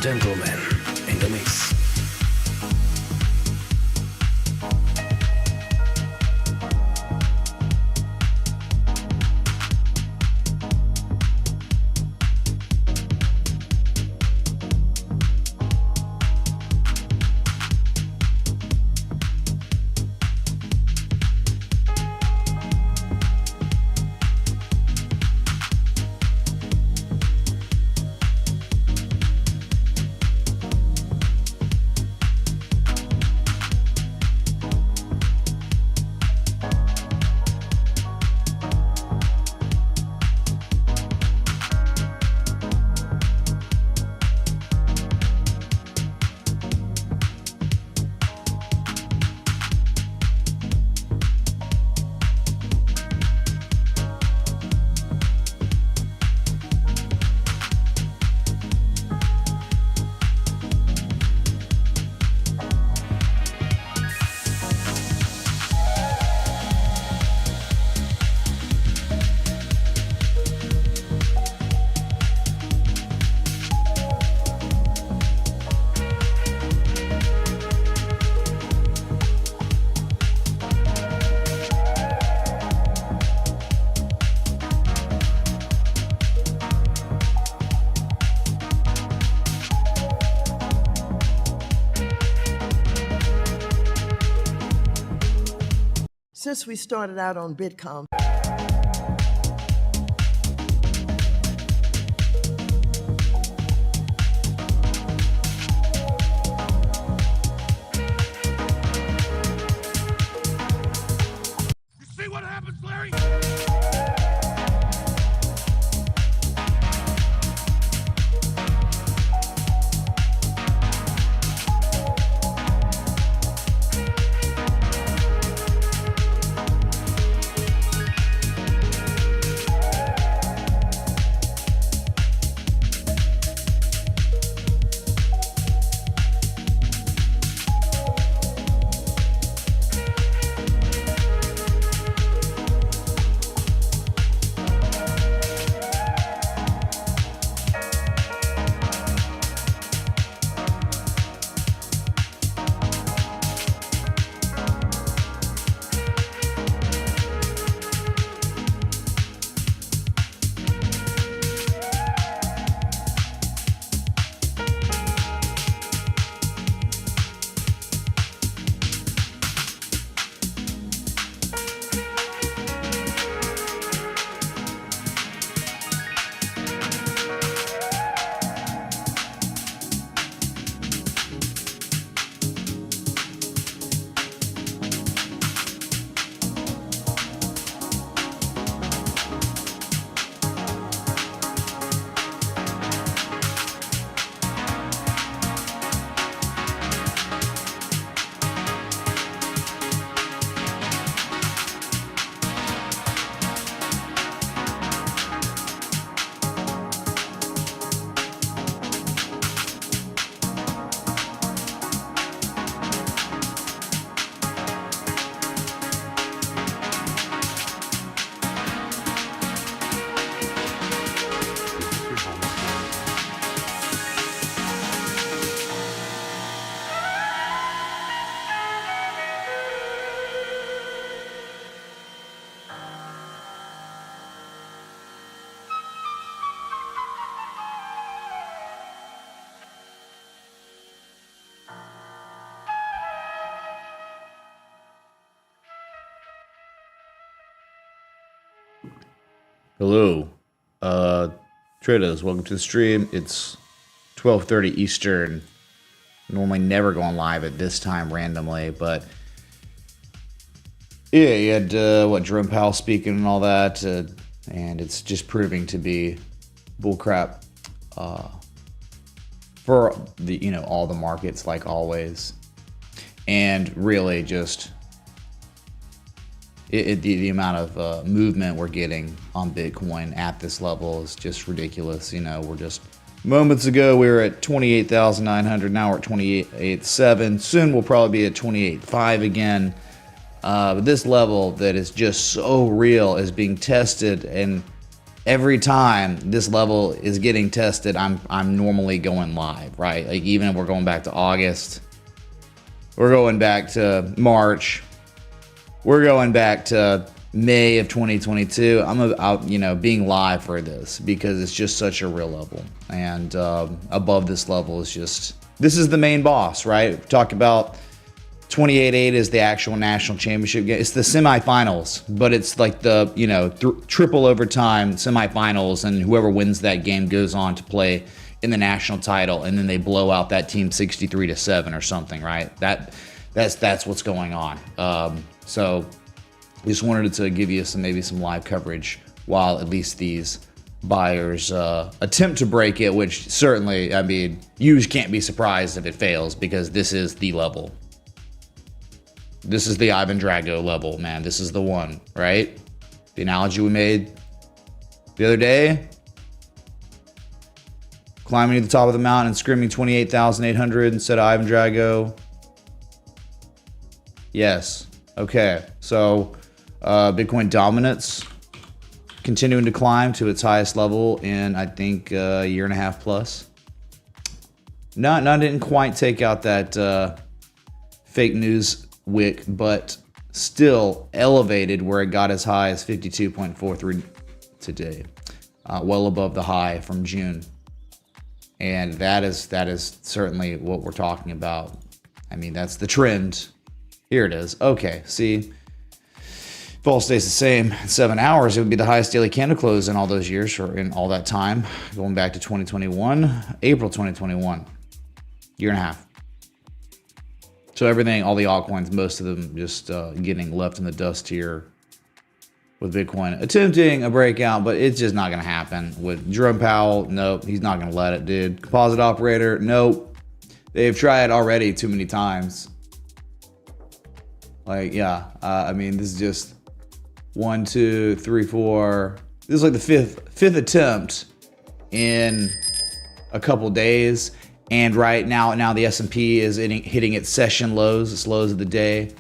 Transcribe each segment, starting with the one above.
gentlemen in the mix. Since we started out on Bitcoin, See what happens, Larry? Hello, traders. Welcome to the stream. It's 12:30 Eastern. Normally never going live at this time randomly, but yeah, you had Jerome Powell speaking and all that, and it's just proving to be bullcrap for the all the markets, like always, and really just. The amount of movement we're getting on Bitcoin at this level is just ridiculous. We're just moments ago we were at 28,900. Now we're at 28.7. Soon we'll probably be at 28.5 again. But this level that is just so real is being tested, and every time this level is getting tested, I'm normally going live, right? Like even if we're going back to August, we're going back to March, we're going back to May of 2022. I'm being live for this because it's just such a real level, and above this level is this is the main boss, right? Talk about 28-8 is the actual national championship game. It's the semifinals, but it's like the triple overtime semifinals, and whoever wins that game goes on to play in the national title, and then they blow out that team 63-7 or something, right? That's what's going on. So just wanted to give you maybe some live coverage while at least these buyers attempt to break it, which certainly, I mean, you can't be surprised if it fails because this is the level. This is the Ivan Drago level, man. This is the one, right? The analogy we made the other day. Climbing to the top of the mountain and screaming 28,800 instead of Ivan Drago. Yes. Okay. So Bitcoin dominance continuing to climb to its highest level in, I think, a year and a half plus. Didn't quite take out that fake news wick, but still elevated where it got as high as 52.43 today, well above the high from June. And that is certainly what we're talking about. I mean, that's the trend. Here it is. Okay, see, if all stays the same in 7 hours, it would be the highest daily candle close in all those years, or in all that time, going back to 2021, April 2021, year and a half. So everything, all the altcoins, most of them just getting left in the dust here with Bitcoin attempting a breakout, but it's just not going to happen. With Jerome Powell, nope, he's not going to let it, dude. Composite operator, nope. They've tried already too many times. Like, yeah, I mean, this is just 1, 2, 3, 4. This is like the fifth attempt in a couple days. And right now the S&P is hitting its session lows, its lows of the day,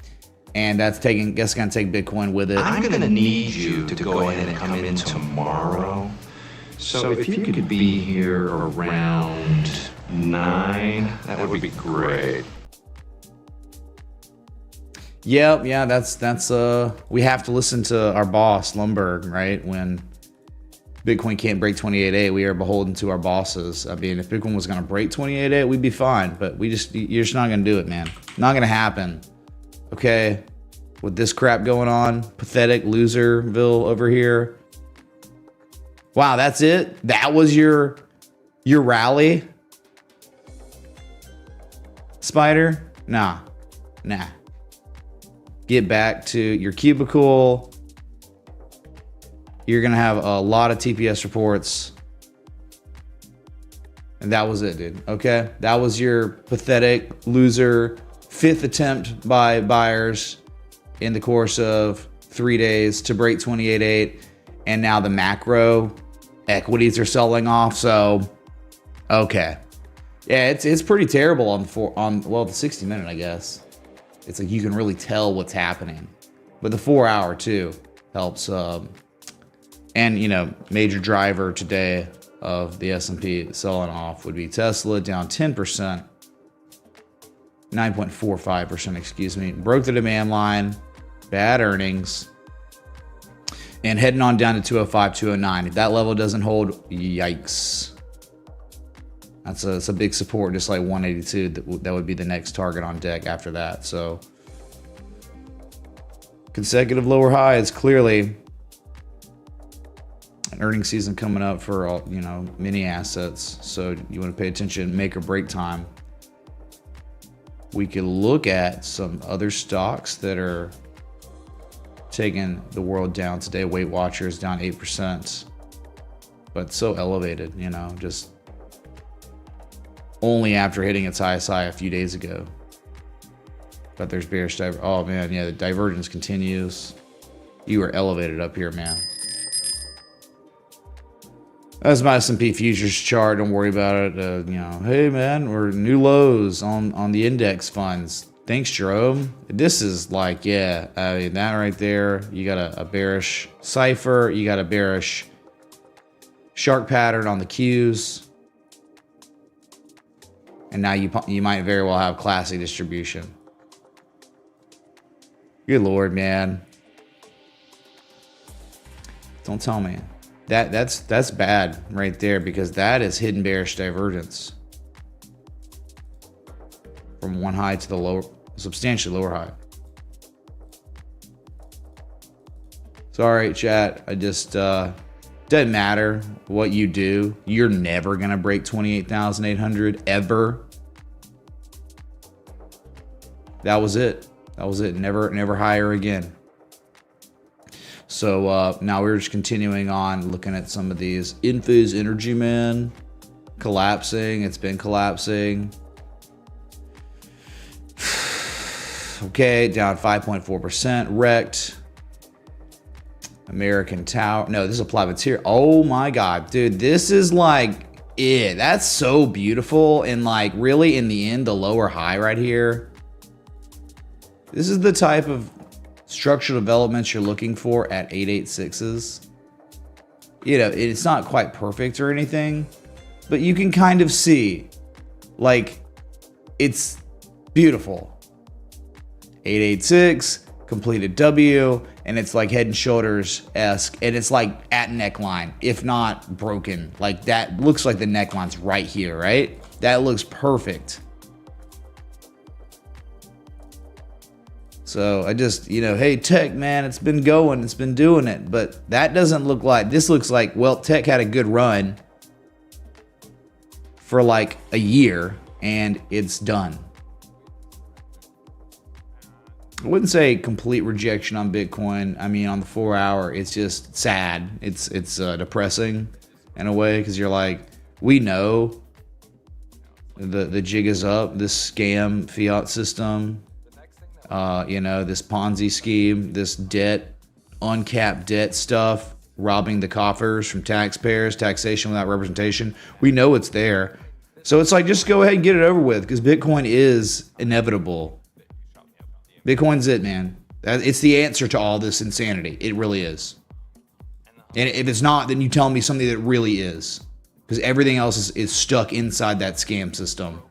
and that's going to take Bitcoin with it. I'm going to need you to go ahead and come in tomorrow. So if you could be here around 9, that would be great. Yeah, that's we have to listen to our boss, Lumberg, right? When Bitcoin can't break 28.8, we are beholden to our bosses. I mean, if Bitcoin was going to break 28.8, we'd be fine, but you're just not going to do it, man. Not going to happen. Okay? With this crap going on, pathetic loserville over here. Wow, that's it? That was your rally? Spider? Nah. Get back to your cubicle. You're going to have a lot of TPS reports. And that was it, dude. Okay? That was your pathetic loser 5th attempt by buyers in the course of 3 days to break 28.8. And now the macro equities are selling off. So, okay. Yeah, it's pretty terrible on the 60 minute, I guess. It's like you can really tell what's happening. But the 4 hour too helps. And, major driver today of the S&P selling off would be Tesla, down 10%, 9.45%, excuse me. Broke the demand line, bad earnings, and heading on down to 205, 209. If that level doesn't hold, yikes. That's a big support, just like 182. That would be the next target on deck after that. So consecutive lower highs, clearly. An earnings season coming up for all, many assets. So you want to pay attention, make or break time. We could look at some other stocks that are taking the world down today. Weight Watchers down 8%, but so elevated, just only after hitting its highest high a few days ago. But there's bearish oh man, yeah, the divergence continues. You are elevated up here, man. That's my S&P futures chart. Don't worry about it. Hey man, we're new lows on the index funds. Thanks, Jerome. This is like, yeah, I mean, that right there. You got a bearish cipher. You got a bearish Shark pattern on the Qs. And now you might very well have classic distribution. Good Lord, man. Don't tell me. That's bad right there, because that is hidden bearish divergence. From one high to the lower, substantially lower high. Sorry, chat. I just, doesn't matter what you do. You're never going to break 28,800 ever. That was it. That was it. Never higher again. So now we're just continuing on looking at some of these. In-phase energy, man. Collapsing. It's been collapsing. Okay, down 5.4%. Rekt. American Tower. No, this is a Plaveteer. Oh my God, dude. This is like, yeah, that's so beautiful. And like really in the end, the lower high right here. This is the type of structural developments you're looking for at 886s. You know, it's not quite perfect or anything, but you can kind of see like it's beautiful. 886, completed W, and it's like Head and Shoulders-esque, and it's like at neckline, if not broken. Like that looks like the neckline's right here, right? That looks perfect. So I just, you know, hey, tech, man, it's been going, it's been doing it, but that doesn't look like, this looks like, well, tech had a good run for like a year, and it's done. I wouldn't say complete rejection on Bitcoin. I mean, on the 4 hour, it's just sad. It's depressing in a way, because you're like, we know the jig is up. This scam fiat system, you know, this Ponzi scheme, this debt, uncapped debt stuff, robbing the coffers from taxpayers, taxation without representation. We know it's there. So it's like, just go ahead and get it over with, because Bitcoin is inevitable. Bitcoin's it, man. It's the answer to all this insanity. It really is. And if it's not, then you tell me something that really is. Because everything else is stuck inside that scam system.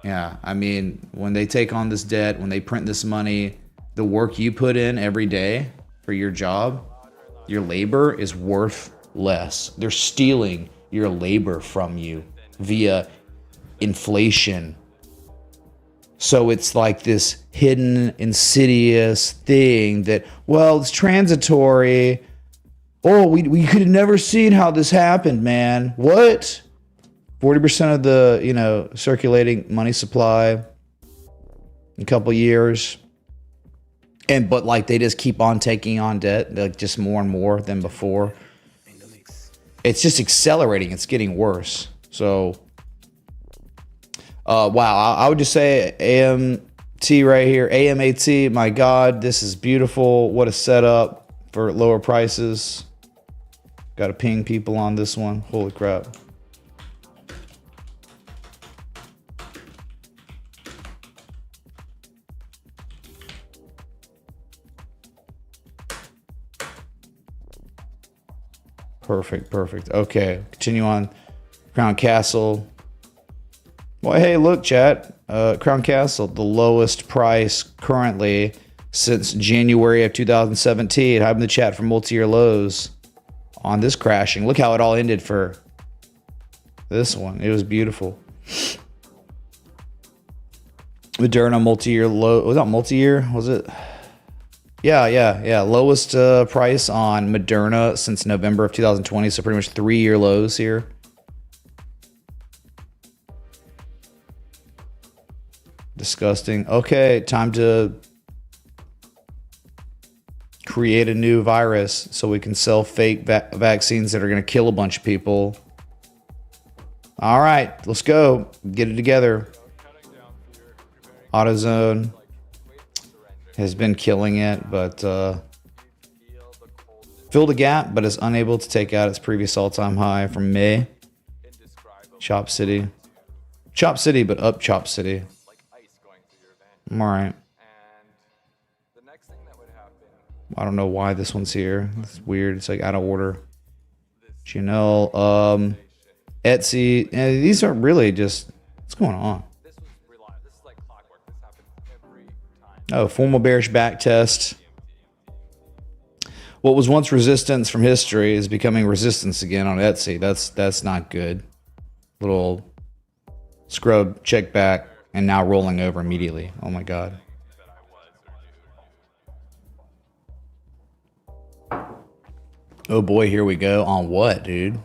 Yeah, I mean, when they take on this debt, when they print this money, the work you put in every day for your job, your labor is worth less. They're stealing your labor from you via inflation. So it's like this hidden, insidious thing that, well, it's transitory. Oh, we could have never seen how this happened, man. What? 40% of the, you know, circulating money supply in a couple years. But like they just keep on taking on debt, like just more and more than before. It's just accelerating. It's getting worse. So wow, I would just say AMT right here. AMAT, my God, this is beautiful. What a setup for lower prices. Got to ping people on this one. Holy crap. Perfect. Okay, continue on. Crown Castle. Well, hey, look, chat. Crown Castle, the lowest price currently since January of 2017. Hype in the chat for multi-year lows on this crashing. Look how it all ended for this one. It was beautiful. Moderna multi-year low. Was that multi-year? Was it? Yeah. Lowest price on Moderna since November of 2020. So pretty much 3-year lows here. Disgusting. Okay, time to create a new virus so we can sell fake vaccines that are going to kill a bunch of people. All right, let's go. Get it together. AutoZone has been killing it, but filled a gap, but is unable to take out its previous all-time high from May. Chop City, but up Chop City. All right. I don't know why this one's here. It's weird. It's like out of order. Chanel, Etsy. These are really just, what's going on? Oh, formal bearish back test. What was once resistance from history is becoming resistance again on Etsy. That's not good. Little scrub, check back, and now rolling over immediately. Oh my God. Oh boy, here we go. On what, dude?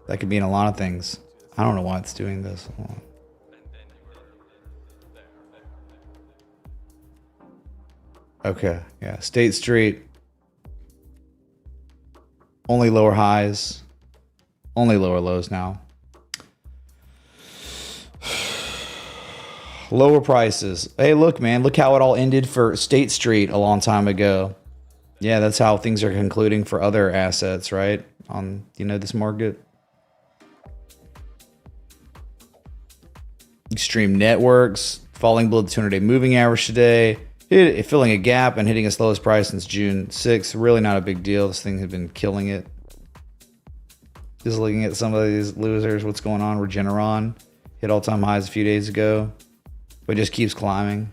That could mean a lot of things. I don't know why it's doing this. Hold on. Okay, yeah. State Street. Only lower highs. Only lower lows now. Lower prices. Hey, look, man. Look how it all ended for State Street a long time ago. Yeah, that's how things are concluding for other assets, right? On, this market. Extreme Networks. Falling below the 200-day moving average today. Filling a gap and hitting its lowest price since June 6th. Really not a big deal. This thing had been killing it. Just looking at some of these losers. What's going on? Regeneron hit all-time highs a few days ago, but just keeps climbing.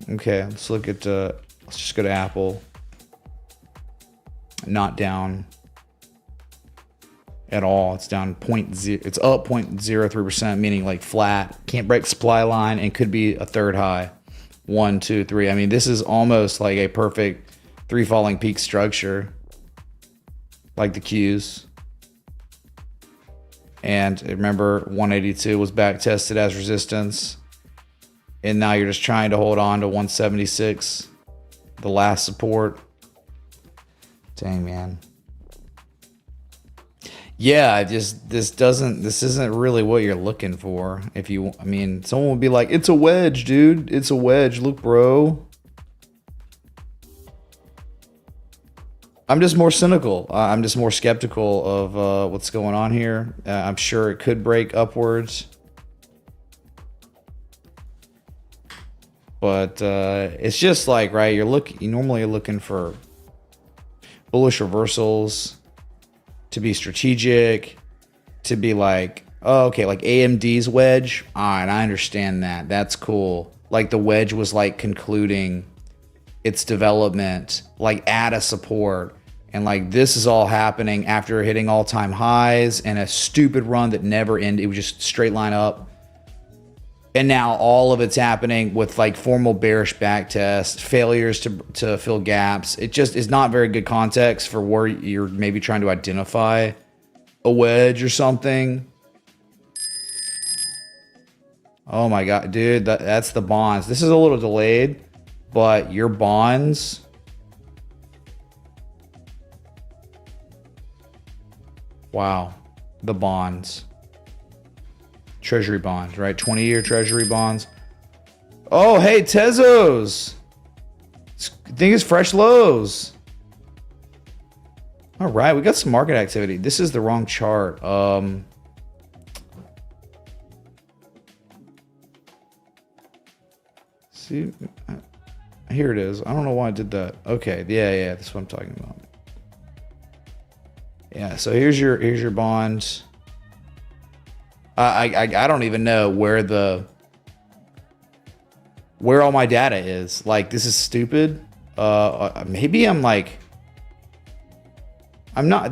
Okay, let's look at. Let's just go to Apple. Not down at all. It's down 0.0. It's up 0.03%, meaning like flat. Can't break supply line and could be a third high. 1, 2, 3. I mean, this is almost like a perfect 3 falling peak structure, like the Qs. And remember, 182 was back tested as resistance, and now you're just trying to hold on to 176, the last support. Dang, man. Yeah, this isn't really what you're looking for. Someone would be like, it's a wedge, dude. It's a wedge. Look, bro. I'm just more cynical. I'm just more skeptical of what's going on here. I'm sure it could break upwards. But it's just like, right, you're normally looking for bullish reversals, to be strategic, to be like, oh, okay, like AMD's wedge. All right, I understand that. That's cool. Like the wedge was like concluding its development, like at a support. And like this is all happening after hitting all-time highs and a stupid run that never ended. It was just straight line up. And now all of it's happening with like formal bearish back tests, failures to fill gaps. It just is not very good context for where you're maybe trying to identify a wedge or something. Oh my God, dude, that's the bonds. This is a little delayed, but your bonds. Wow, the bonds. Treasury bonds, right? 20-year Treasury bonds. Oh, hey, Tezos. I think it's fresh lows. All right, we got some market activity. This is the wrong chart. See, here it is. I don't know why I did that. Okay, yeah, that's what I'm talking about. Yeah, so here's your bonds. I don't even know where all my data is. Like, this is stupid. Maybe I'm not,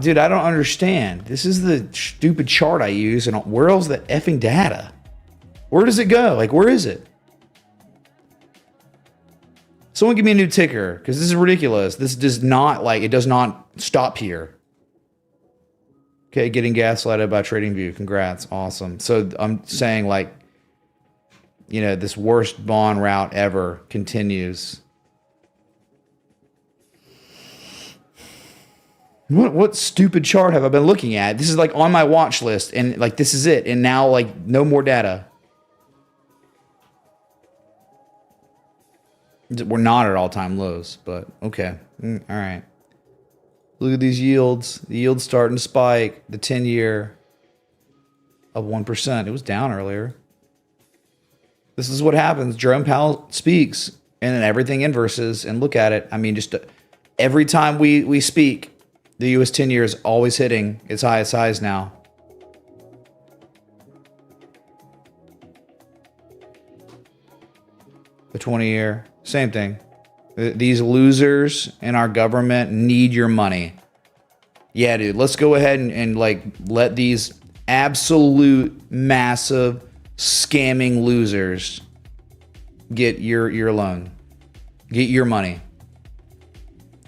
dude, I don't understand. This is the stupid chart I use, and where else the effing data? Where does it go? Like, where is it? Someone give me a new ticker, because this is ridiculous. This does not, it does not stop here. Okay, getting gaslighted by TradingView. Congrats. Awesome. So I'm saying, this worst bond route ever continues. What stupid chart have I been looking at? This is on my watch list, and this is it. And now no more data. We're not at all-time lows, but okay. All right. Look at these yields. The yield's starting to spike. The 10-year of 1%. It was down earlier. This is what happens. Jerome Powell speaks. and then everything inverses. And look at it. I mean, just every time we speak, the U.S. 10-year is always hitting its highest highs now. The 20-year, same thing. These losers in our government need your money. Yeah, dude, let's go ahead and like let these absolute massive scamming losers get your loan. Get your money.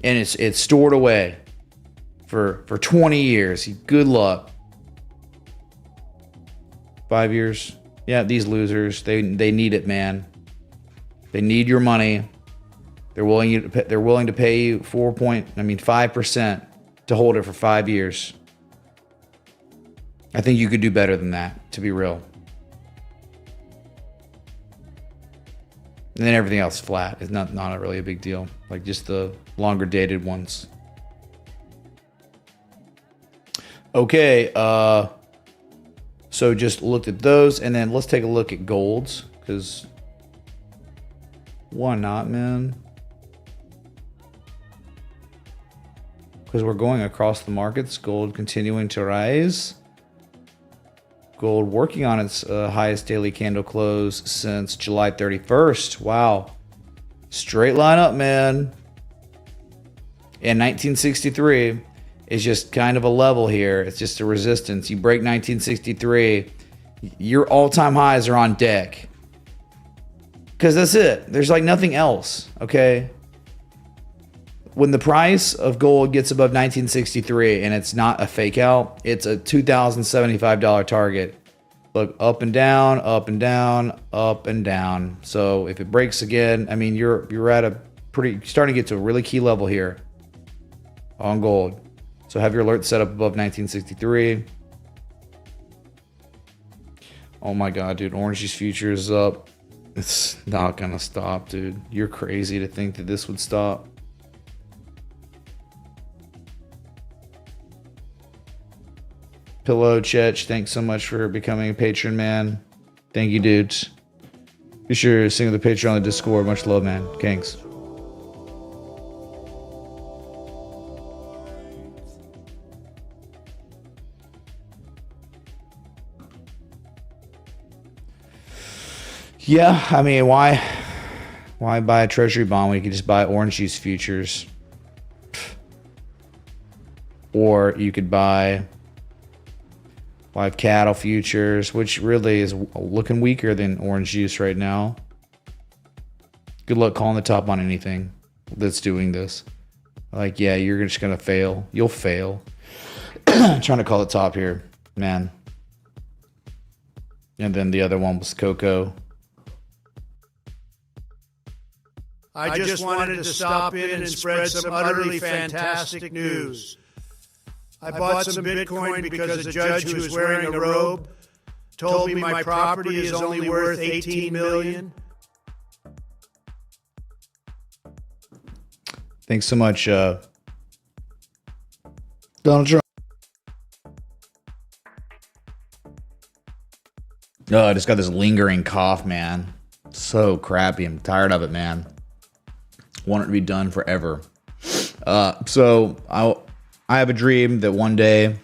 And it's stored away for 20 years. Good luck. 5 years. Yeah, these losers, they need it, man. They need your money. They're willing to pay you 5% to hold it for 5 years. I think you could do better than that, to be real. And then everything else flat. It's not really a big deal. Like just the longer dated ones. Okay, so just looked at those, and then let's take a look at golds, because why not, man? Because we're going across the markets. Gold continuing to rise. Gold working on its highest daily candle close since July 31st. Wow. Straight line up, man. And 1963 is just kind of a level here. It's just a resistance. You break 1963, your all-time highs are on deck. Because that's it. There's like nothing else, okay? When the price of gold gets above 1963 and it's not a fake out, it's a $2,075 target. Look, up and down, up and down, up and down. So if it breaks again, I mean, you're at a starting to get to a really key level here on gold. So have your alert set up above 1963. Oh my God, dude, orange juice futures is up. It's not gonna stop, dude. You're crazy to think that this would stop. Pillow Chetch, thanks so much for becoming a patron, man. Thank you, dudes. Be sure to sing with the Patreon on the Discord. Much love, man. Thanks. Yeah, I mean, why buy a Treasury bond when you can just buy orange juice futures? Or you could buy live cattle futures, which really is looking weaker than orange juice right now. Good luck calling the top on anything that's doing this. Like, yeah, you're just gonna fail. You'll fail. Trying to call the top here, man. And then the other one was cocoa. I just wanted to stop in and spread some utterly fantastic news. I bought some Bitcoin because a judge who was wearing a robe told me my property is only worth $18 million. Thanks so much, Donald Trump. Oh, I just got this lingering cough, man. So crappy. I'm tired of it, man. Want it to be done forever. So I have a dream that one day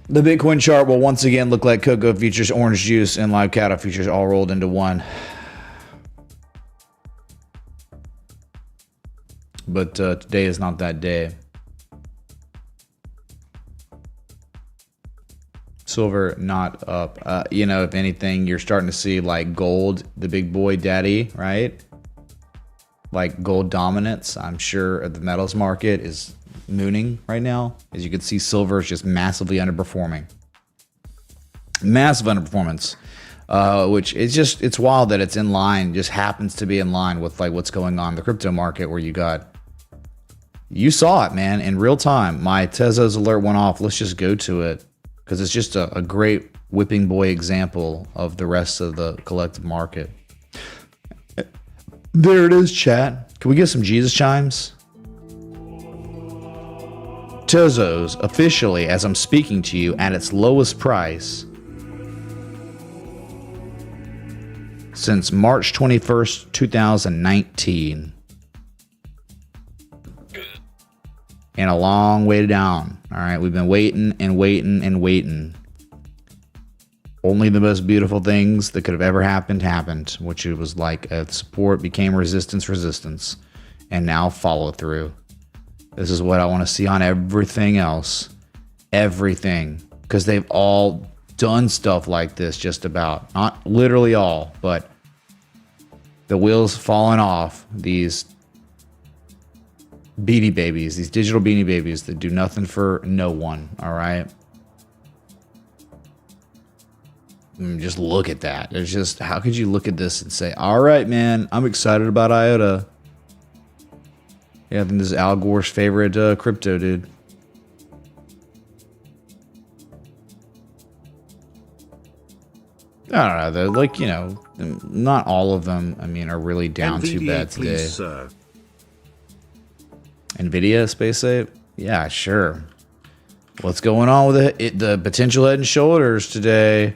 the Bitcoin chart will once again look like cocoa futures, orange juice, and live cattle futures all rolled into one. But today is not that day. Silver not up. If anything, you're starting to see like gold, the big boy daddy, right? Like gold dominance. I'm sure the metals market is mooning right now. As you can see, silver is just massively underperforming. Massive underperformance. Which is just, it's wild that it's in line, just happens to be in line with like what's going on in the crypto market, where you saw it, man, in real time. My Tezos alert went off. Let's just go to it, because it's just a great whipping boy example of the rest of the collective market. There it is, chat. Can we get some Jesus chimes? Tezos officially, as I'm speaking to you, at its lowest price since March 21st, 2019. And a long way down. All right, we've been waiting and waiting and waiting. Only the most beautiful things that could have ever happened, which it was like a support became resistance, and now follow through. This is what I want to see on everything else. Everything. Because they've all done stuff like this, just about. Not literally all, but the wheels falling off these Beanie Babies, these digital Beanie Babies that do nothing for no one, all right? Just look at that. It's just, how could you look at this and say, all right, man, I'm excited about IOTA. Yeah, I think this is Al Gore's favorite crypto, dude. I don't know, though. Like, you know, not all of them, I mean, are really down too bad today. Please, sir. NVIDIA, Space Ape? Yeah, sure. What's going on with the potential head and shoulders today?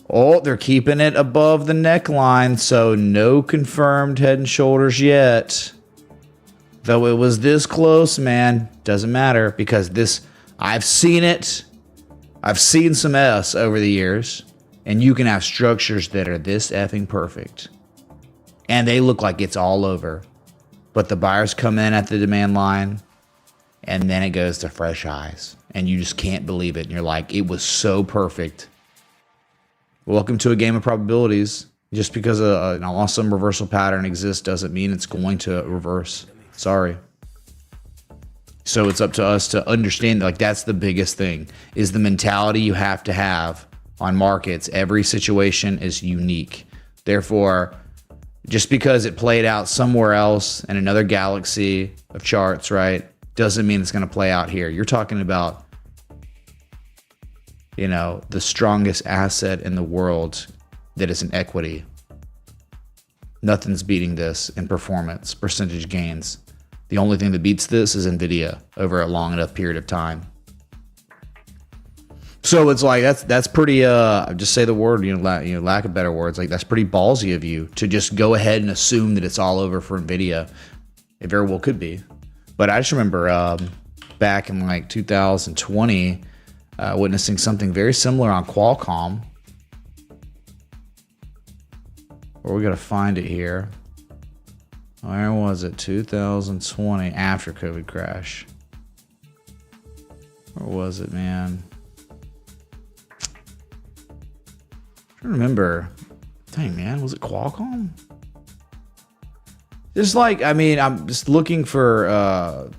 Oh, they're keeping it above the neckline, so no confirmed head and shoulders yet. Though it was this close, man. Doesn't matter, because this, I've seen it. I've seen some S over the years, and you can have structures that are this effing perfect. And they look like it's all over. But the buyers come in at the demand line, and then it goes to fresh highs. And you just can't believe it. And you're like, it was so perfect. Welcome to a game of probabilities. Just because an awesome reversal pattern exists doesn't mean it's going to reverse. Sorry. So it's up to us to understand, like, that's the biggest thing, is the mentality you have to have on markets. Every situation is unique. Therefore, just because it played out somewhere else in another galaxy of charts, right, doesn't mean it's going to play out here. You're talking about, you know, the strongest asset in the world that is an equity. Nothing's beating this in performance, percentage gains. The only thing that beats this is NVIDIA over a long enough period of time. So it's like, that's pretty, just say the word, lack of better words, like, that's pretty ballsy of you to just go ahead and assume that it's all over for NVIDIA. It very well could be. But I just remember back in like 2020, witnessing something very similar on Qualcomm. Or we got to find it here. Where was it? 2020, after COVID crash. Where was it, man? I don't remember. Dang, man, was it Qualcomm? Just like, I mean, I'm just looking for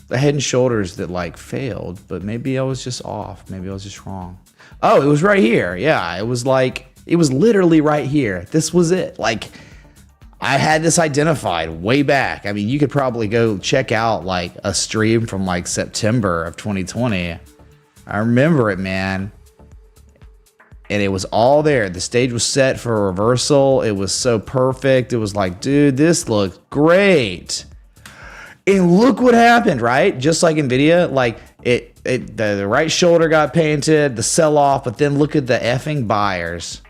the head and shoulders that like failed, but maybe I was just off. Maybe I was just wrong. Oh, it was right here. Yeah, it was like, it was literally right here. This was it. Like, I had this identified way back. I mean, you could probably go check out like a stream from like September of 2020. I remember it, man. And it was all there. The stage was set for a reversal. It was so perfect. It was like, dude, this looks great. And look what happened, right? Just like NVIDIA, like the right shoulder got painted, the sell-off, but then look at the effing buyers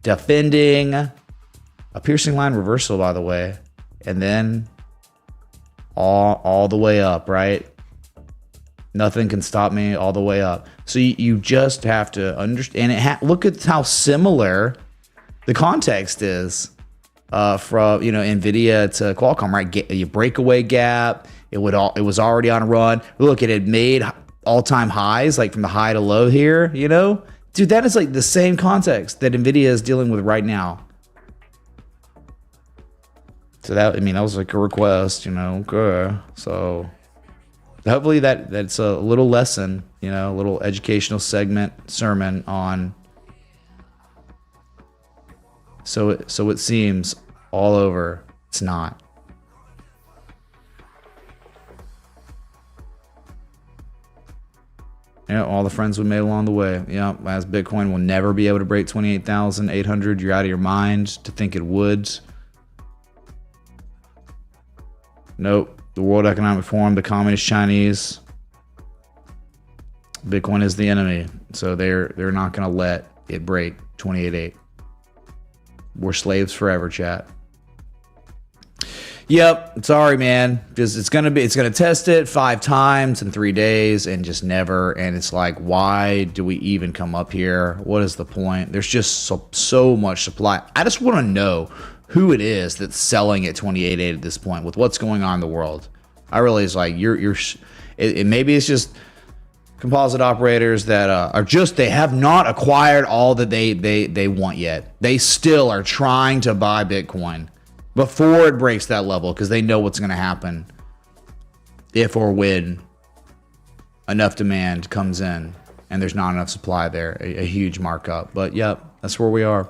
defending a piercing line reversal, by the way, and then all the way up, right? Nothing can stop me, all the way up. So you just have to understand it. Look at how similar the context is from NVIDIA to Qualcomm, right? Your breakaway gap. It was already on a run. Look, it had made all-time highs, like from the high to low here. Dude, that is like the same context that NVIDIA is dealing with right now. So that was like a request, okay. So hopefully that's a little lesson, a little educational sermon on. So it seems all over. It's not. All the friends we made along the way. As Bitcoin will never be able to break 28,800. You're out of your mind to think it would. Nope. The World Economic Forum, the Communist Chinese. Bitcoin is the enemy. So they're not going to let it break 28.8. We're slaves forever, chat. Yep, sorry, man. Just it's gonna test it 5 times in 3 days and just never. And it's like, why do we even come up here? What is the point? There's just so much supply. I just want to know who it is that's selling at 28.8 at this point with what's going on in the world. I really is like maybe it's just composite operators that they have not acquired all that they want yet. They still are trying to buy Bitcoin before it breaks that level because they know what's going to happen if or when enough demand comes in and there's not enough supply there, a huge markup. But yep, that's where we are.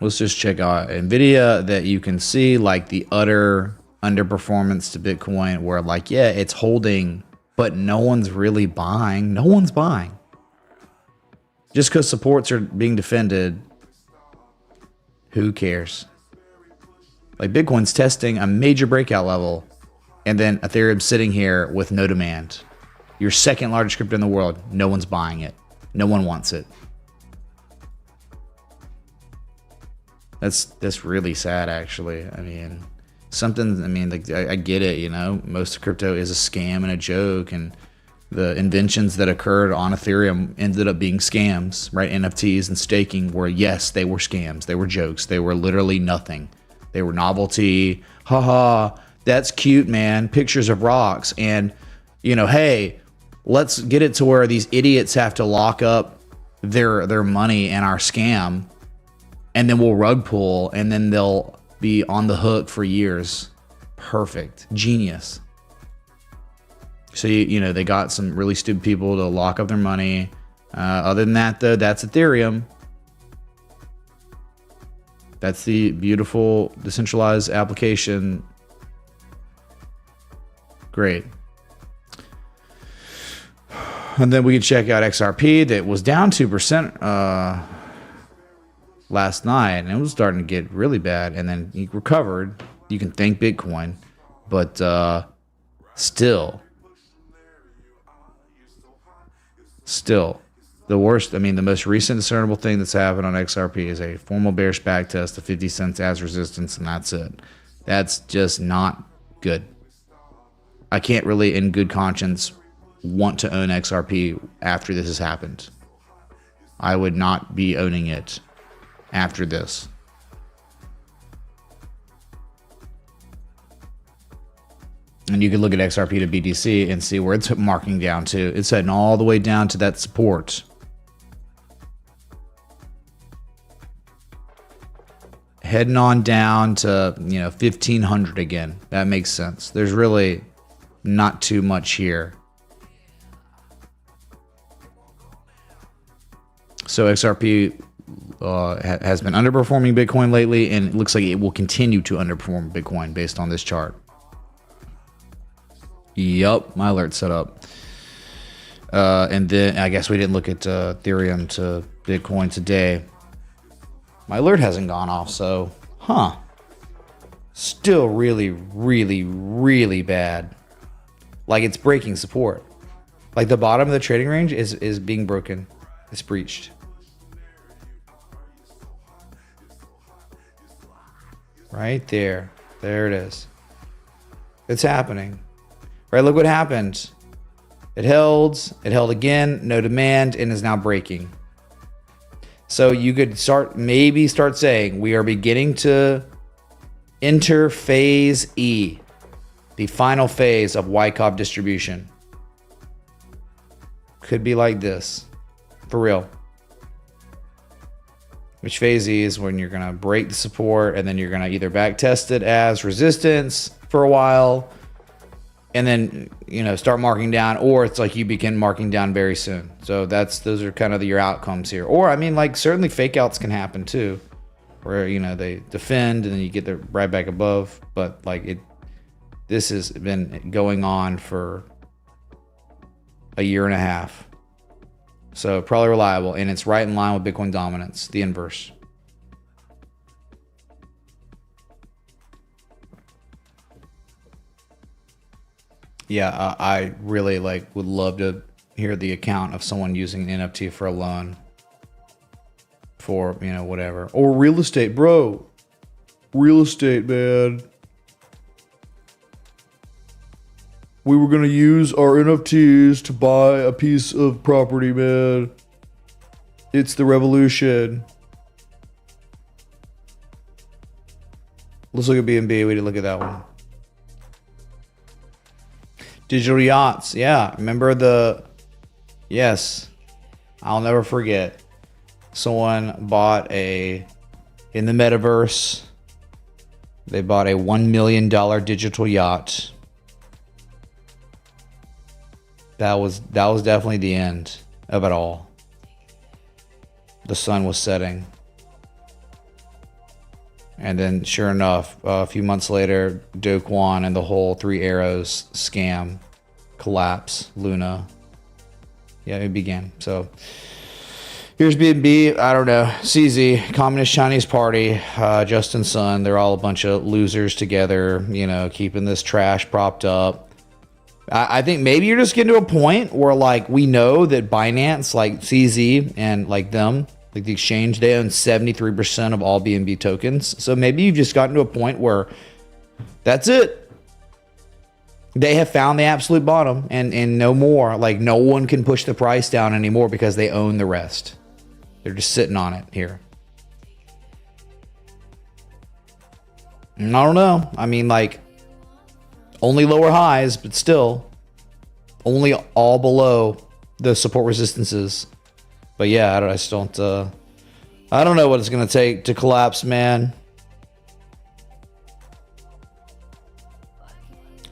Let's just check out NVIDIA that you can see like the utter underperformance to Bitcoin where like, yeah, it's holding, but no one's really buying. No one's buying. Just because supports are being defended, who cares? Like Bitcoin's testing a major breakout level, and then Ethereum's sitting here with no demand. Your second largest crypto in the world, no one's buying it. No one wants it. That's really sad, actually. I mean, I get it, you know. Most of crypto is a scam and a joke, and the inventions that occurred on Ethereum ended up being scams, right? NFTs and staking were, yes, they were scams. They were jokes. They were literally nothing. They were novelty. Haha, that's cute, man. Pictures of rocks. And, you know, hey, let's get it to where these idiots have to lock up their money in our scam, and then we'll rug pull, and then they'll be on the hook for years. Perfect. Genius. So, you know, they got some really stupid people to lock up their money. Other than that, though, that's Ethereum. That's the beautiful decentralized application. Great. And then we can check out XRP that was down 2% last night. And it was starting to get really bad. And then he recovered. You can thank Bitcoin. But still, the worst, the most recent discernible thing that's happened on XRP is a formal bearish back test of 50 cents as resistance, and that's it. That's just not good. I can't really, in good conscience, want to own XRP after this has happened. I would not be owning it after this. And you can look at XRP to BTC and see where it's marking down to. It's heading all the way down to that support. Heading on down to, 1,500 again. That makes sense. There's really not too much here. So XRP has been underperforming Bitcoin lately, and it looks like it will continue to underperform Bitcoin based on this chart. Yup, my alert's set up. And then I guess we didn't look at Ethereum to Bitcoin today. My alert hasn't gone off, so, still really, really, really bad. Like it's breaking support. Like the bottom of the trading range is being broken. It's breached. Right there. There it is. It's happening. Right, look what happened. It held again, no demand, and is now breaking. So you could start saying we are beginning to enter phase E, the final phase of Wyckoff distribution. Could be like this, for real. Which phase E is when you're gonna break the support, and then you're gonna either back test it as resistance for a while, and then, start marking down, or it's like you begin marking down very soon. So those are kind of your outcomes here. Or, certainly fake outs can happen too, where, they defend and then you get right back above. But this has been going on for a year and a half. So probably reliable, and it's right in line with Bitcoin dominance, the inverse. Yeah, I really would love to hear the account of someone using an NFT for a loan for, you know, whatever. Or real estate, bro. Real estate, man. We were going to use our NFTs to buy a piece of property, man. It's the revolution. Let's look at BNB. We didn't look at that one. Digital yachts. Yeah. Remember the... Yes. I'll never forget. Someone bought a... In the metaverse, they bought a $1 million digital yacht. That was definitely the end of it all. The sun was setting. And then, sure enough, a few months later, Do Kwon and the whole Three Arrows scam collapse. Luna. Yeah, it began. So, here's BNB. I don't know. CZ, Communist Chinese Party, Justin Sun. They're all a bunch of losers together, you know, keeping this trash propped up. I think maybe you're just getting to a point where, like, we know that Binance, like CZ and like them, like the exchange, they own 73% of all BNB tokens. So maybe you've just gotten to a point where that's it. They have found the absolute bottom and no more. Like, no one can push the price down anymore because they own the rest. They're just sitting on it here. And I don't know. I mean, like, only lower highs, but still only all below the support resistances. But yeah, I don't know what it's going to take to collapse, man.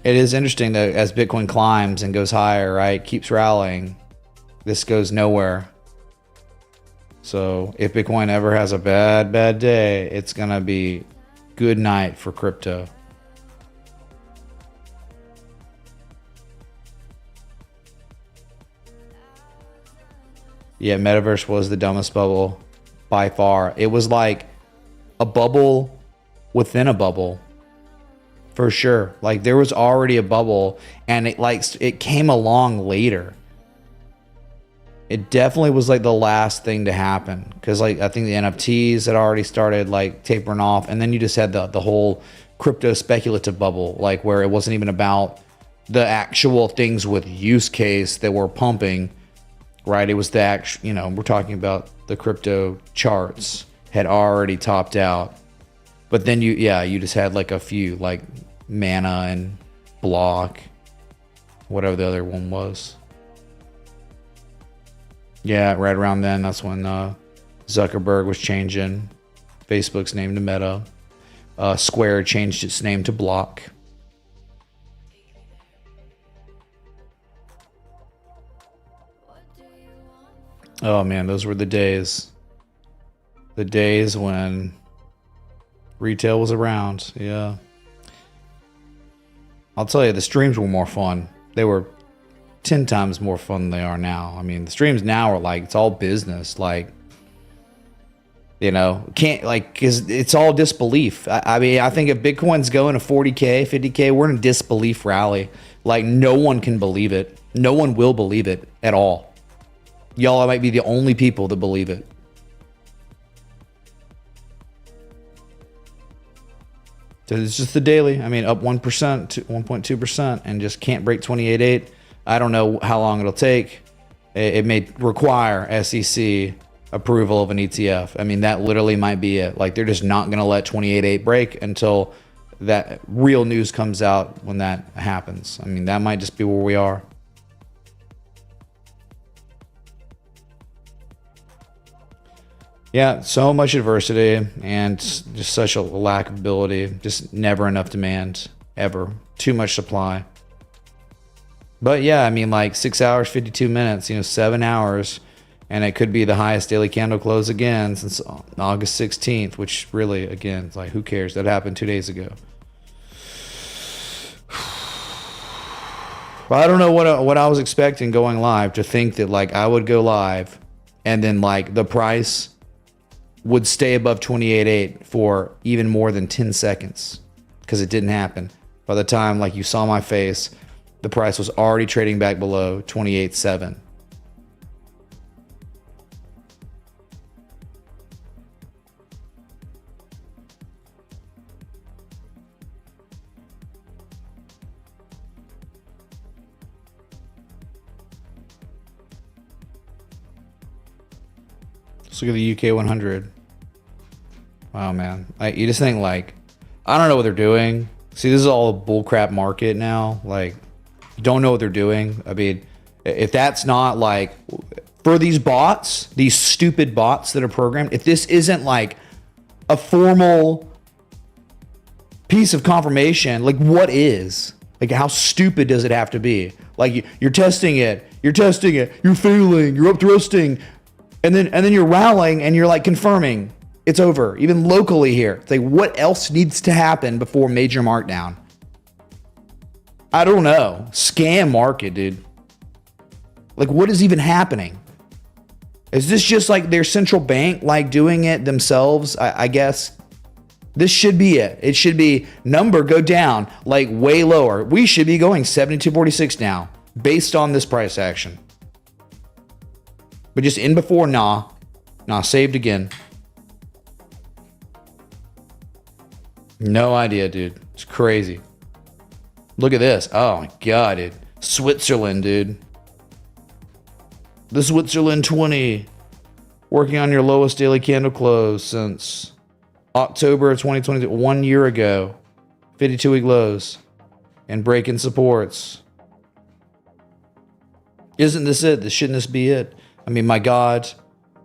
It is interesting that as Bitcoin climbs and goes higher, right, keeps rallying, this goes nowhere. So if Bitcoin ever has a bad day, it's going to be good night for crypto. Yeah, Metaverse was the dumbest bubble by far. It was like a bubble within a bubble. For sure. Like, there was already a bubble and it came along later. It definitely was like the last thing to happen, because like I think the NFTs had already started like tapering off, and then you just had the whole crypto speculative bubble, like where it wasn't even about the actual things with use case that were pumping. Right, it was the actual, you know, we're talking about the crypto charts had already topped out. But then you just had like a few, like Mana and Block, whatever the other one was. Yeah, right around then, that's when Zuckerberg was changing Facebook's name to Meta. Square changed its name to Block. Oh man, those were the days. The days when retail was around. Yeah. I'll tell you, the streams were more fun. They were 10 times more fun than they are now. I mean, the streams now are like, it's all business. Like, you know, because it's all disbelief. I mean, I think if Bitcoin's going to 40K, 50K, we're in a disbelief rally. Like, no one can believe it. No one will believe it at all. Y'all might be the only people that believe it. So it's just the daily. I mean, up 1% to 1.2% and just can't break 28.8. I don't know how long it'll take. It may require SEC approval of an ETF. I mean, that literally might be it. Like, they're just not going to let 28.8 break until that real news comes out when that happens. I mean, that might just be where we are. Yeah, so much adversity and just such a lack of ability. Just never enough demand, ever. Too much supply. But yeah, I mean, like 6 hours, 52 minutes, 7 hours. And it could be the highest daily candle close again since August 16th, which really, again, it's like, who cares? That happened 2 days ago. I don't know what I was expecting going live, to think that like I would go live and then like the price would stay above 28.8 for even more than 10 seconds, because it didn't happen. By the time like you saw my face, the price was already trading back below 28.7. Let's look at the UK 100. Wow, man. You just think, like, I don't know what they're doing. See, this is all a bullcrap market now. Like, you don't know what they're doing. I mean, if that's not, like, for these bots, these stupid bots that are programmed, if this isn't, like, a formal piece of confirmation, like, what is? Like, how stupid does it have to be? Like, you're testing it, you're failing, you're up thrusting, and then you're rallying and you're like confirming it's over, even locally here. It's like, what else needs to happen before major markdown? I don't know. Scam market, dude. Like, what is even happening? Is this just like their central bank, like, doing it themselves? I guess this should be it. It should be number go down, like, way lower. We should be going 72.46 now based on this price action. But just in before, nah, saved again. No idea, dude. It's crazy. Look at this. Oh my God, dude. Switzerland, dude. The Switzerland 20. Working on your lowest daily candle close since October of 2022. 1 year ago. 52-week lows. And breaking supports. Isn't this it? Shouldn't this be it? I mean, my God.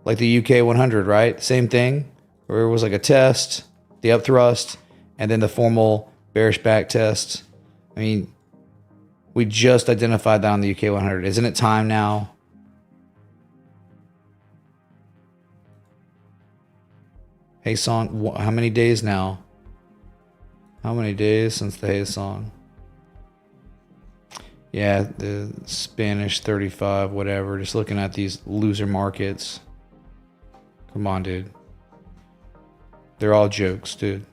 Like the UK 100, right? Same thing. Where it was like a test. The upthrust. And then the formal bearish back test. I mean, we just identified that on the UK 100. Isn't it time now? Hey song, how many days now? How many days since the Hey song? Yeah, the Spanish 35, whatever. Just looking at these loser markets. Come on, dude. They're all jokes, dude.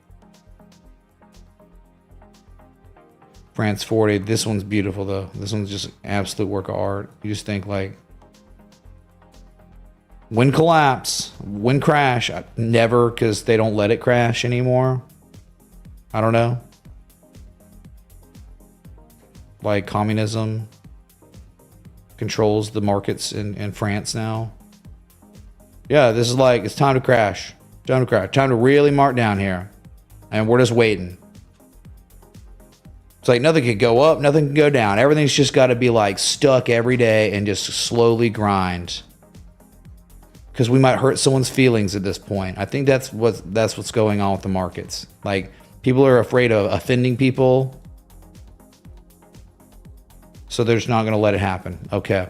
France 40. This one's beautiful, though. This one's just absolute work of art. You just think, like, when collapse, when crash, never, because they don't let it crash anymore. I don't know. Like, communism controls the markets in France now. Yeah, this is like, it's time to crash. Time to crash. Time to really mark down here. And we're just waiting. It's like nothing can go up, nothing can go down. Everything's just got to be like stuck every day and just slowly grind. Because we might hurt someone's feelings at this point. I think that's what's going on with the markets. Like, people are afraid of offending people. So they're just not going to let it happen. Okay.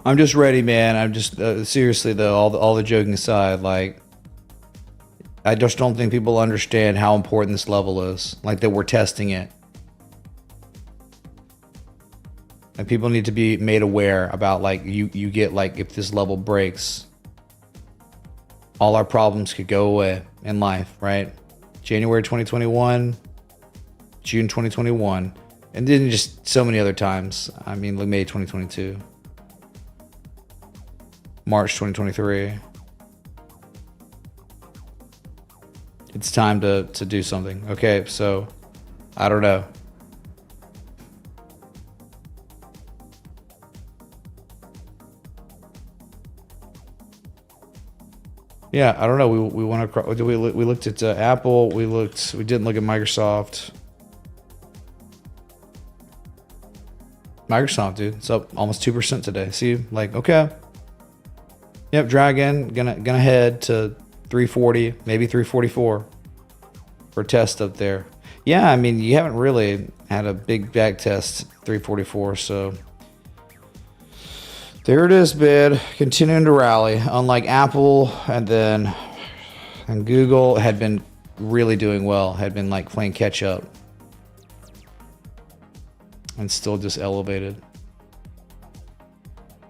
I'm just ready, man. I'm just seriously though, all the joking aside, like, I just don't think people understand how important this level is. Like, that we're testing it. And people need to be made aware about, like, you get, like, if this level breaks, all our problems could go away in life, right? January 2021, June 2021, and then just so many other times. I mean, like May 2022, March 2023. It's time to do something. Okay, so I don't know. Yeah, I don't know. We want to. We looked at Apple. We didn't look at Microsoft. Microsoft, dude, it's up almost 2% today. See, like, okay. Yep, Dragon gonna head to 340, maybe 344 for a test up there. Yeah, I mean, you haven't really had a big back test 344, so there it is, man. Continuing to rally. Unlike Apple and Google had been really doing well, had been like playing catch up, and still just elevated.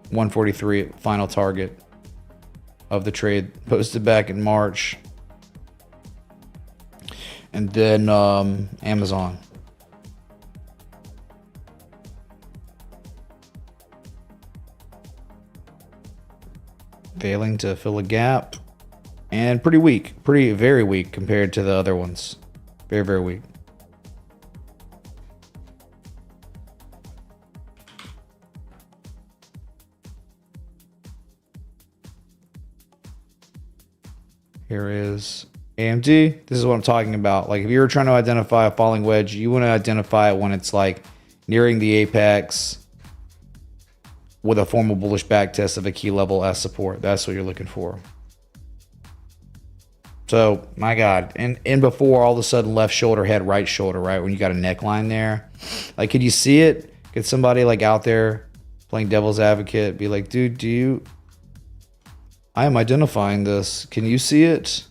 143 final target of the trade posted back in March. And then Amazon. Failing to fill a gap. And pretty weak. Very weak compared to the other ones. Very, very weak. Here is AMD. This is what I'm talking about. Like if you were trying to identify a falling wedge, you want to identify it when it's like nearing the apex with a formal bullish back test of a key level as support. That's what you're looking for. So, my God, and before all of a sudden left shoulder, head, right shoulder, right? When you got a neckline there. Like, could you see it? Could somebody like out there playing devil's advocate be like, dude, I am identifying this. Can you see it?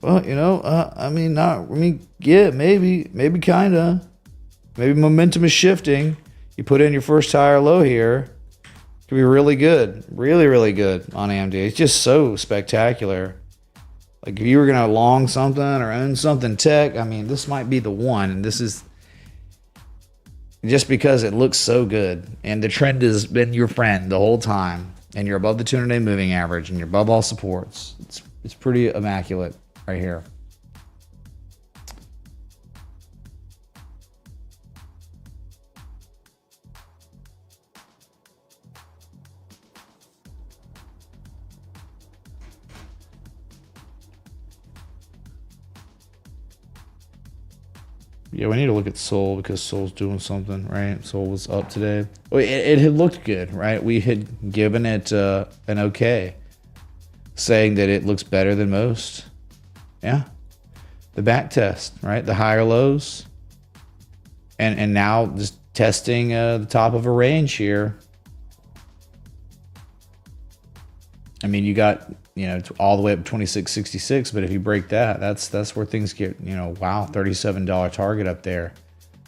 Well, yeah, maybe kind of. Maybe momentum is shifting. You put in your first high or low here. Could be really good. Really, really good on AMD. It's just so spectacular. Like if you were going to long something or own something tech, I mean, this might be the one. And this is just because it looks so good. And the trend has been your friend the whole time. And you're above the 200-day moving average. And you're above all supports. It's pretty immaculate right here. Yeah, we need to look at Sol because Sol's doing something, right? Sol was up today. It had looked good, right? We had given it an okay, saying that it looks better than most. Yeah. The back test, right? The higher lows. And now just testing the top of a range here. I mean, you got, all the way up to 26.66, but if you break that, that's where things get, wow, $37 target up there.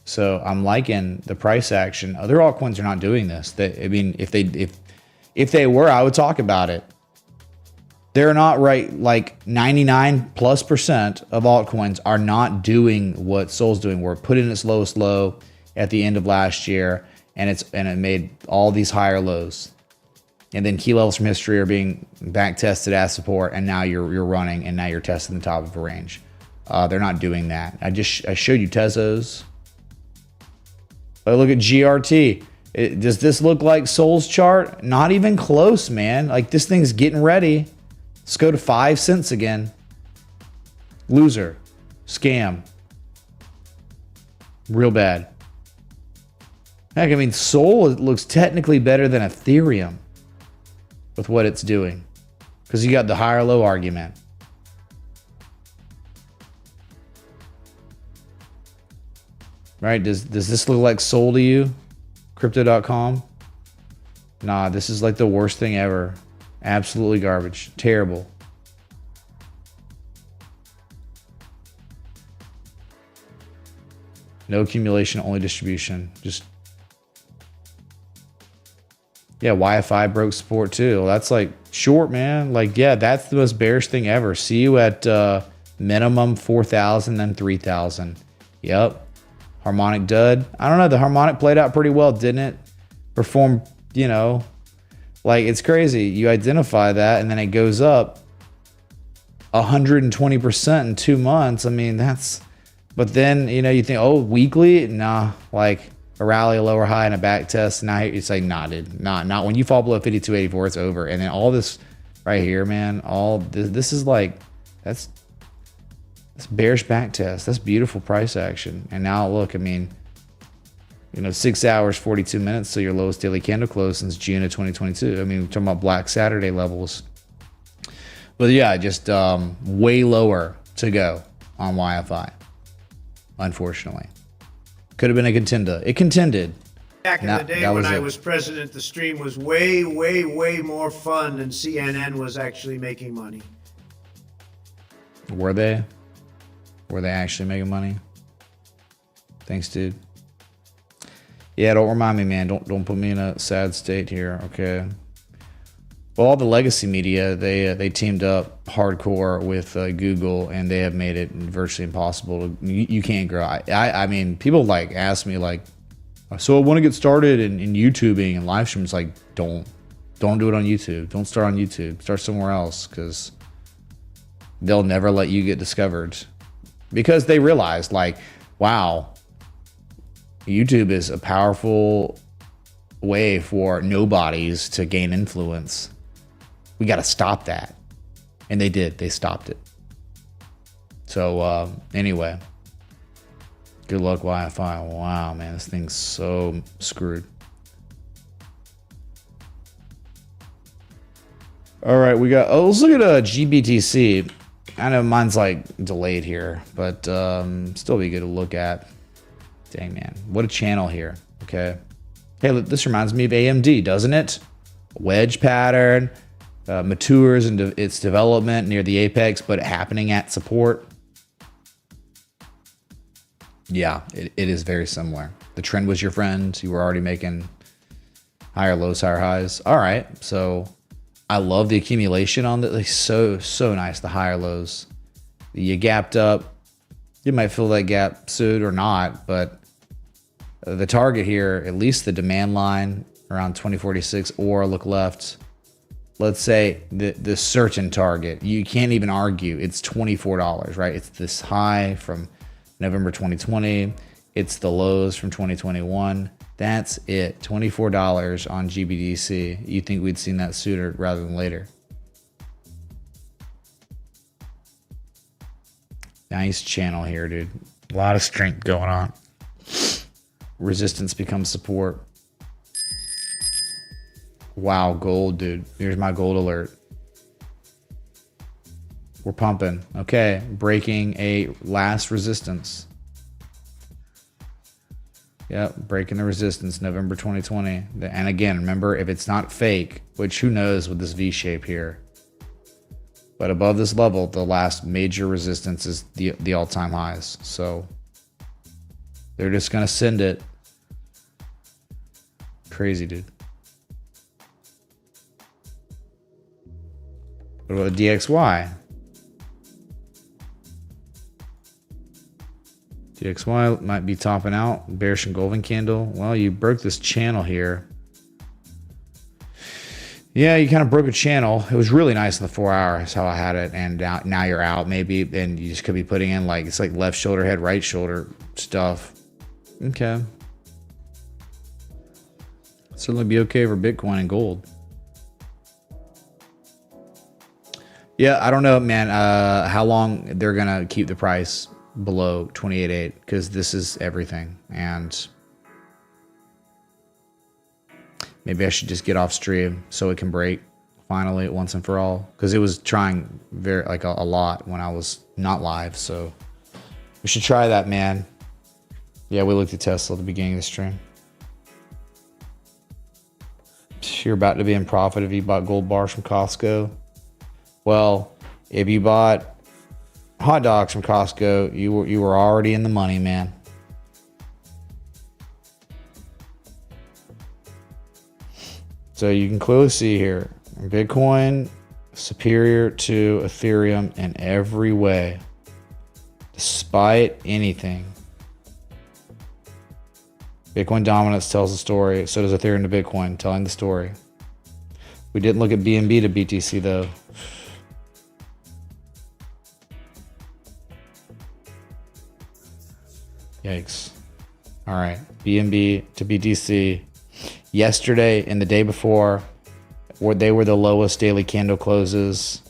So I'm liking the price action. Other altcoins are not doing this. If they were, I would talk about it. They're not right. Like 99+% of altcoins are not doing what Sol's doing. We're putting its lowest low at the end of last year, and it made all these higher lows. And then key levels from history are being back tested as support, and now you're running, and now you're testing the top of a range. They're not doing that. I showed you Tezos. But look at GRT. Does this look like Sol's chart? Not even close, man. Like this thing's getting ready. Let's go to 5 cents again. Loser. Scam. Real bad. Heck, I mean, Sol looks technically better than Ethereum with what it's doing, because you got the higher low argument. Right? Does this look like Sol to you? Crypto.com? Nah, this is like the worst thing ever. Absolutely garbage. Terrible. No accumulation, only distribution. Just yeah, Wi-Fi broke support too. Well, that's like short, man. Like, yeah, that's the most bearish thing ever. See you at minimum 4,000, then 3,000. Yep. Harmonic dud. I don't know. The harmonic played out pretty well, didn't it? Performed, like it's crazy. You identify that and then it goes up 120% in 2 months. I mean, but then, you think, oh, weekly? Nah, like a rally, a lower high, and a back test. Now it's like, nah, dude, not when you fall below 52.84, it's over. And then all this right here, man, this is like, that's bearish back test. That's beautiful price action. And now look, I mean, 6 hours, 42 minutes, so your lowest daily candle close since June of 2022. I mean, we're talking about Black Saturday levels. But yeah, just way lower to go on YFI, unfortunately. Could have been a contender. It contended. Back in the day when I was president, the stream was way, way, way more fun, and CNN was actually making money. Were they? Were they actually making money? Thanks, dude. Yeah, don't remind me, man. Don't put me in a sad state here, okay? Well, all the legacy media, they teamed up hardcore with Google, and they have made it virtually impossible. You can't grow. I mean, people like ask me like, so I want to get started in YouTubing and live streams. Like, don't do it on YouTube. Don't start on YouTube. Start somewhere else, because they'll never let you get discovered, because they realize like, wow, YouTube is a powerful way for nobodies to gain influence. We got to stop that. And they did. They stopped it. So anyway, good luck Wi-Fi. Wow, man, this thing's so screwed. All right, we got. Oh, let's look at GBTC. I know mine's like delayed here, but still be good to look at. Dang, man, what a channel here. Okay. Hey, look, this reminds me of AMD, doesn't it? Wedge pattern, matures into its development near the apex, but happening at support. Yeah, it is very similar. The trend was your friend. You were already making higher lows, higher highs. All right, so I love the accumulation on that. Like so nice. The higher lows. You gapped up. You might fill that gap soon or not, but the target here, at least the demand line around 2046, or look left. Let's say the certain target. You can't even argue. It's $24, right? It's this high from November 2020. It's the lows from 2021. That's it. $24 on GBDC. You think we'd seen that sooner rather than later? Nice channel here, dude. A lot of strength going on. Resistance becomes support. Wow, gold, dude. Here's my gold alert. We're pumping. Okay, breaking a last resistance. Yep, breaking the resistance, November 2020. And again, remember, if it's not fake, which who knows with this V shape here. But above this level, the last major resistance is the all-time highs. So they're just going to send it. Crazy, dude. What about the DXY? DXY might be topping out. Bearish engulfing candle. Well, you broke this channel here. Yeah, you kind of broke a channel. It was really nice in the 4 hours how I had it, and now you're out maybe, and you just could be putting in like, it's like left shoulder head, right shoulder stuff. Okay. Certainly be okay for Bitcoin and gold. Yeah, I don't know, man, how long they're going to keep the price below 28.8, because this is everything, and maybe I should just get off stream so it can break finally once and for all, because it was trying very like a lot when I was not live. So we should try that, man. Yeah, we looked at Tesla at the beginning of the stream. You're about to be in profit if you bought gold bars from Costco. Well, if you bought hot dogs from Costco, you were already in the money, man. So you can clearly see here, Bitcoin superior to Ethereum in every way, despite anything. Bitcoin dominance tells the story. So does Ethereum to Bitcoin, telling the story. We didn't look at BNB to BTC though. Yikes. All right, BNB to BTC. Yesterday and the day before, they were the lowest daily candle closes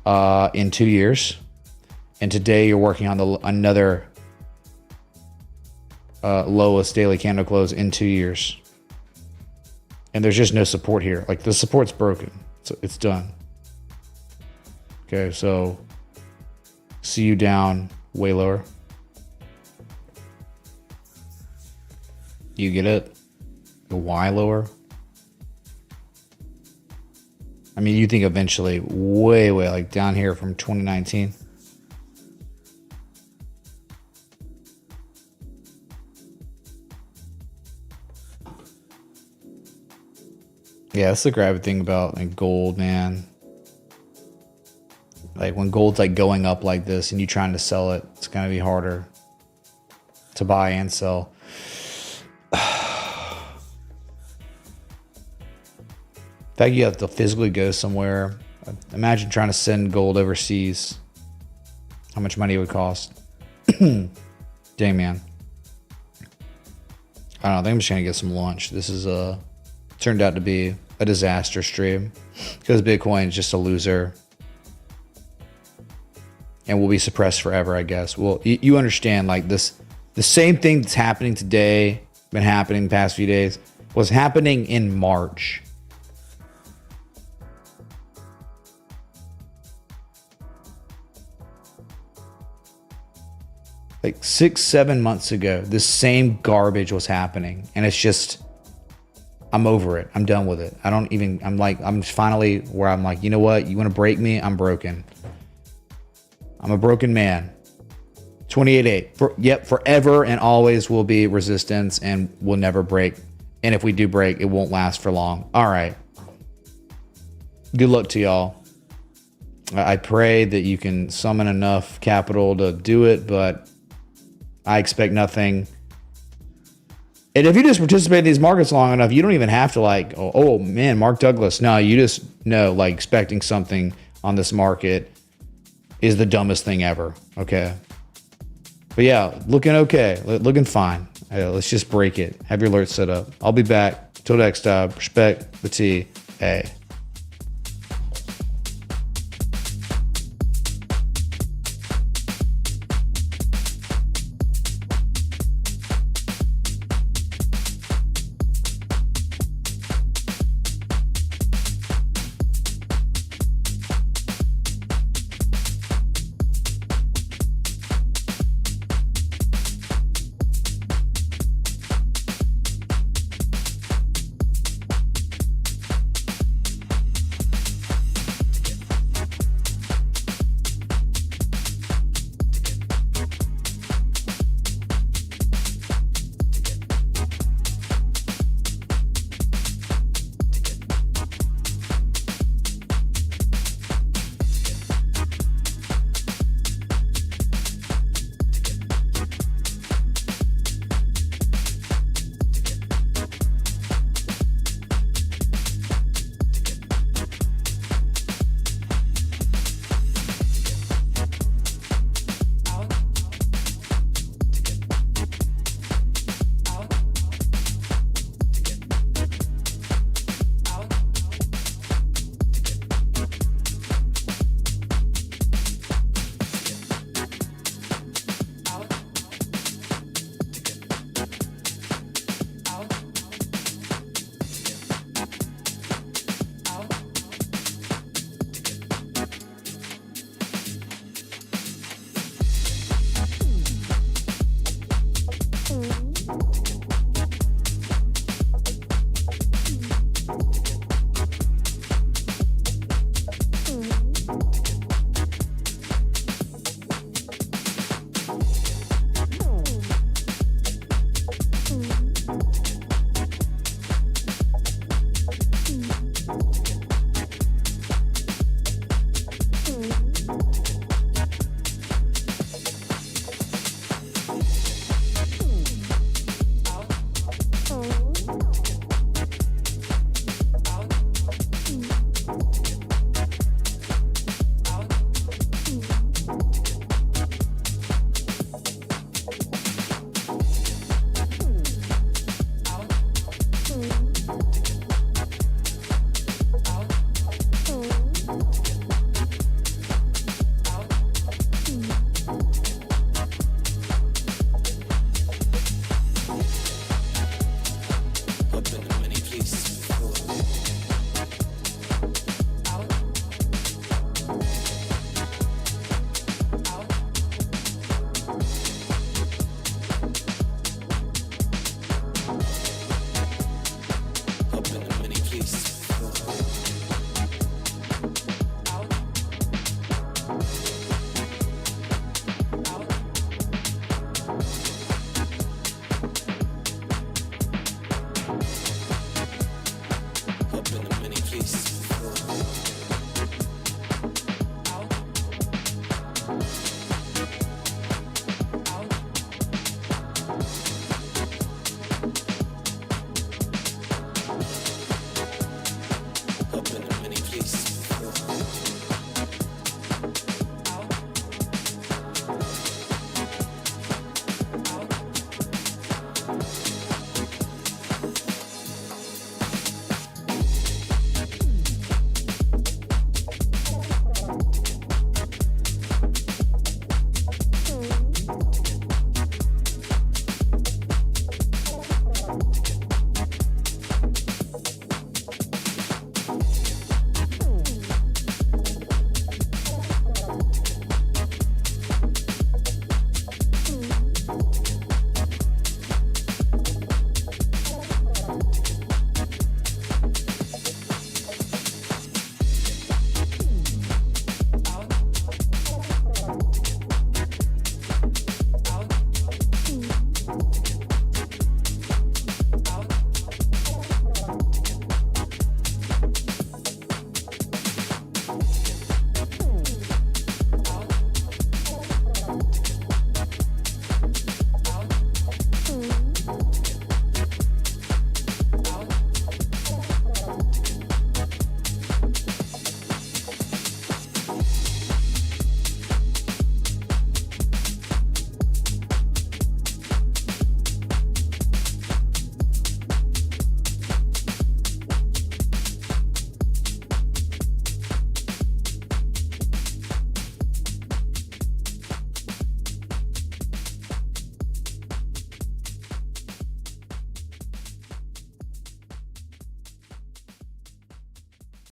in 2 years. And today you're working on another lowest daily candle close in 2 years. And there's just no support here. Like the support's broken. So it's done. Okay, so see you down way lower. You get it? The Y lower. I mean, you think eventually way like down here from 2019. Yeah, that's the grab thing about like gold, man. Like when gold's like going up like this and you trying to sell it, it's gonna be harder to buy and sell. In fact, you have to physically go somewhere. Imagine trying to send gold overseas. How much money it would cost. Dang, man. I don't know. I think I'm just going to get some lunch. This is turned out to be a disaster stream because Bitcoin is just a loser. and will be suppressed forever, I guess. Well, you understand, like this, the same thing that's happening today, been happening the past few days, was happening in March. Like 6-7 months ago, this same garbage was happening. And it's just, I'm over it. I'm done with it. I'm finally where I'm like, you know what? You want to break me? I'm broken. I'm a broken man. 28.8. Forever and always will be resistance and will never break. And if we do break, it won't last for long. All right. Good luck to y'all. I pray that you can summon enough capital to do it, but I expect nothing. And if you just participate in these markets long enough, you don't even have to like, oh man, Mark Douglas. No, you just know like expecting something on this market is the dumbest thing ever. Okay. But yeah, looking okay. Looking fine. Let's just break it. Have your alerts set up. I'll be back. Till next time. Respect the T. A. Mm-hmm.